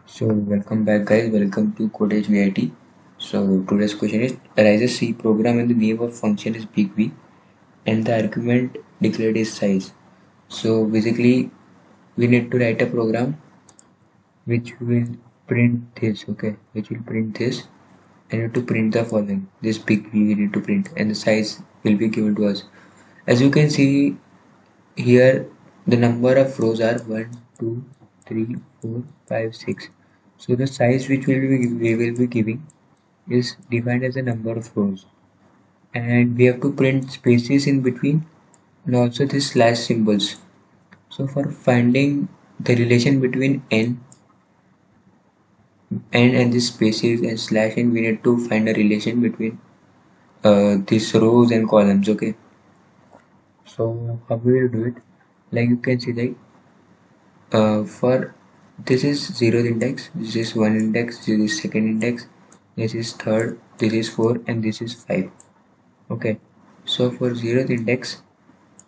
So welcome back guys, welcome to Codage VIT. So today's question is arise a C program and the name of function is big V and the argument declared is size. So basically we need to write a program which will print this, okay, which will print this and you have to print the following. This big V we need to print and the size will be given to us. As you can see here the number of rows are 1, 2, 3, 4, 5, 6. So the size which we will be giving is defined as the number of rows, and we have to print spaces in between and also the slash symbols. So for finding the relation between n and the spaces and slash n, we need to find a relation between these rows and columns. Okay, so how we will do it? Like you can see that for this is 0th index, this is 1 index, this is second index, this is third, this is 4 and this is 5. Okay, so for 0th index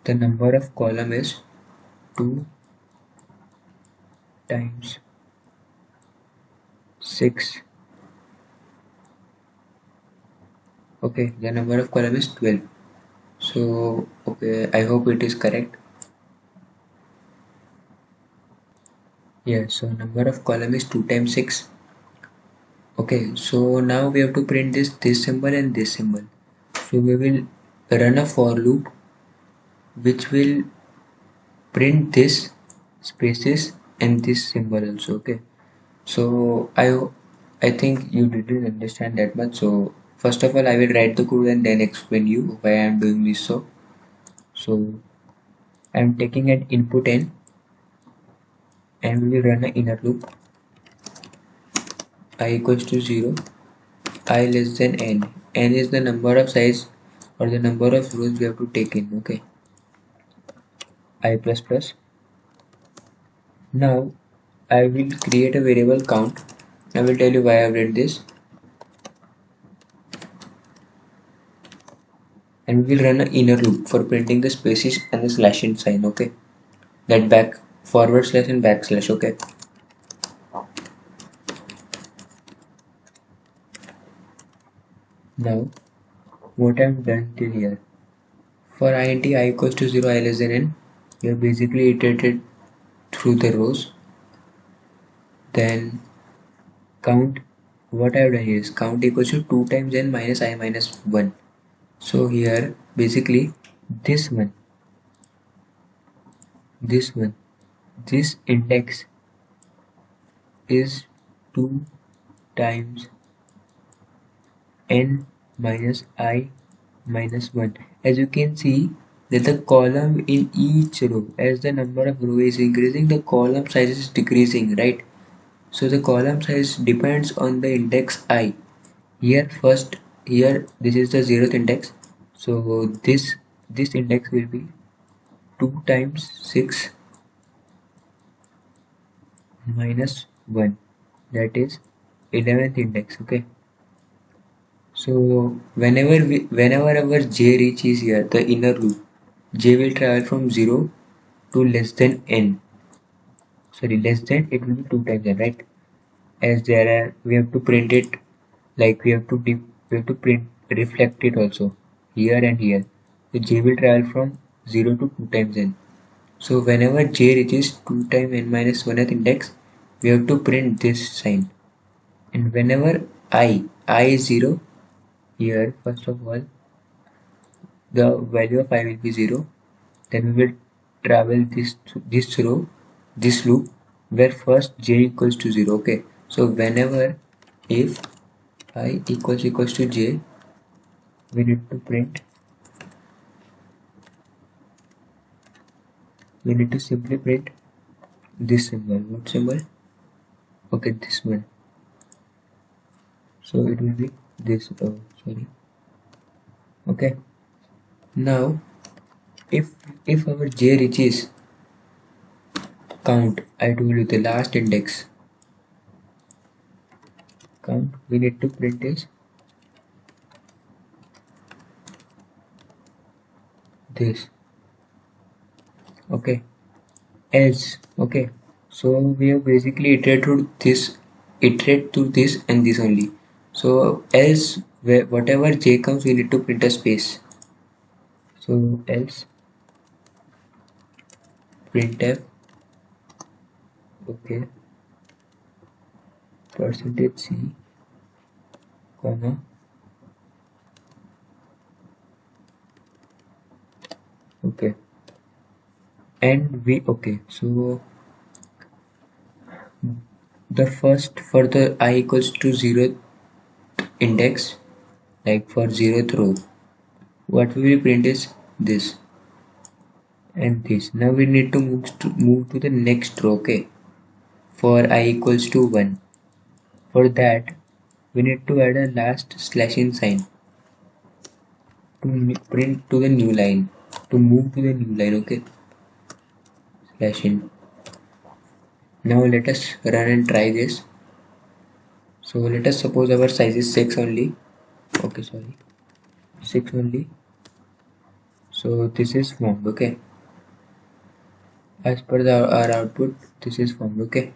the number of column is 2 times 6. Okay, the number of column is 12. So okay, I hope it is correct. Yeah, so number of column is 2 times 6. Okay, so now we have to print this symbol and this symbol. So we will run a for loop which will print this spaces and this symbol also. Okay, so I think you didn't understand that much. So first of all I will write the code and then explain you why I am doing this. So I am taking an input n and we will run an inner loop. I equals to 0, I less than n is the number of size or the number of rows we have to take in. Okay, I plus plus. Now I will create a variable count. I will tell you why I have read this, and we will run an inner loop for printing the spaces and the slash in sign. Okay, that back forward slash and backslash. Okay, now what I have done till here, for int I equals to 0, I less than n, we have basically iterated through the rows. Then count, what I have done is count equals to 2 times n minus I minus 1. So here basically this one, this one, this index is 2 times n minus I minus 1. As you can see that the column in each row, as the number of row is increasing, the column size is decreasing, right? So the column size depends on the index I. Here first, here this is the 0th index, so this index will be 2 times 6 minus 1, that is 11th index. Okay, so whenever our j reaches here, the inner loop, j will travel from 0 to less than n. Sorry, less than, it will be 2 times n, right? As there are, we have to print it, like we have to print reflect it also here and here. So j will travel from 0 to 2 times n. So whenever j reaches 2 times n minus 1th index, we have to print this sign. And whenever I is 0, here first of all the value of I will be 0, then we will travel this row, this loop, where first j equals to 0. Okay, so whenever if I equals to j, we need to print, we need to simply print this symbol. What symbol? Okay, this one. So it will be this. Oh, sorry. Okay, now if our j reaches count, I told you the last index count, we need to print is this. Okay, else. Okay, so we have basically iterated through this iterate to this and this only. So else whatever j comes, we need to print a space. So else printf, okay, percentage c, comma, okay, and we, okay, so the first for the I equals to 0th index, like for 0th row, what we will print is this and this. Now we need to move to the next row, okay, for I equals to 1. For that we need to add a last slashing sign to print to the new line, to move to the new line, okay, slashing. Now let us run and try this. So let us suppose our size is 6 only, okay, sorry, 6 only. So this is formed, okay, as per our output, this is formed, okay,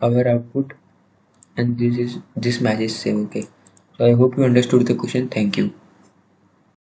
our output, and this matches same, okay. So I hope you understood the question. Thank you.